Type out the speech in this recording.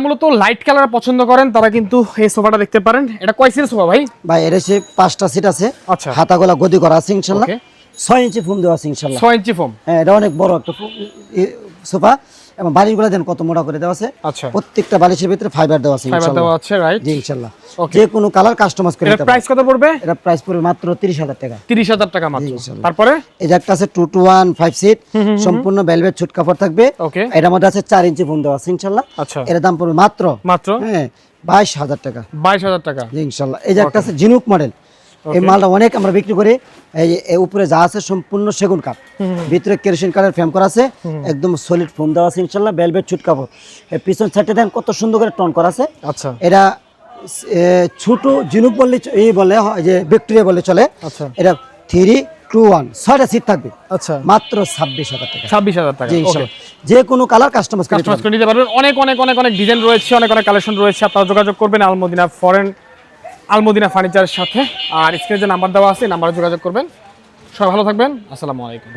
মূলত light colour পছন্দ করেন তারা কিন্তু এই সোফাটা দেখতে পারেন। এটা কয় সিটের সোফা ভাই? ভাই এর এসে 5টা সিট আছে। আচ্ছা, হাতাগোলা গদি করা আছে ইনশাআল্লাহ। 6 ইঞ্চি ফোম দেওয়া আছে ইনশাআল্লাহ। 6 ইঞ্চি ফোম। হ্যাঁ, এটা অনেক বড় একটা সোফা এবং বালিশগুলো দেন কত মোটা করে দেওয়া আছে। আচ্ছা, প্রত্যেকটা বালিশের ভিতরে ফাইবার দেওয়া আছে ফাইবার দেওয়া আছে, রাইট? জি ইনশাআল্লাহ। যে কোনো কালার কাস্টমাইজ করে দিতে এর পারবেন। প্রাইস কত পড়বে? এটা প্রাইস পড়বে মাত্র 30,000 টাকা। 30,000 টাকা মাত্র। তারপরে এই যে একটা আছে 2 to 1 5 সিট, সম্পূর্ণ ভেলভেট ছোট কাপড় থাকবে। ওকে, এটার মধ্যে আছে 4 ইঞ্চি ফোম দেওয়া আছে ইনশাআল্লাহ। আচ্ছা, এর দাম পড়বে মাত্র হ্যাঁ 22,000 টাকা। 22,000 টাকা, জি ইনশাআল্লাহ। এই যে একটা আছে জিনুক মডেল, এই মালটা অনেক আমরা বিক্রি করি। এই উপরে যা আছে সম্পূর্ণ সেগুন কাঠ, ভিতরে কেরোসিন কাঠের ফ্রেম করা আছে, একদম সলিড ফোম দেওয়া আছে ইনশাআল্লাহ, ভেলভেট ছোট কাপড়। এই পিছন সাইডে দেন কত সুন্দর করে টন করা আছে। আচ্ছা, এটা ছোট জিনুক বললে এই বলে যে ভিক্টোরিয়া বলে চলে। আচ্ছা, এটা 3 to 1 6টা সিট থাকবে। আচ্ছা, মাত্র 26,000 টাকা। 26,000 টাকা। জি ওকে, ইনশাআল্লাহ। যে কোনো কালার কাস্টমাইজ কাস্টমাইজ করে নিতে পারবেন। অনেক অনেক অনেক অনেক ডিজাইন রয়েছে, অনেক অনেক কালেকশন রয়েছে। আপনারা যোগাযোগ করবেন আলমদিনা ফার্নিচারের সাথে। আর স্ক্রিনে যে নাম্বার দেওয়া আছে নাম্বারে যোগাযোগ করবেন। সবাই ভালো থাকবেন। আসসালামু আলাইকুম।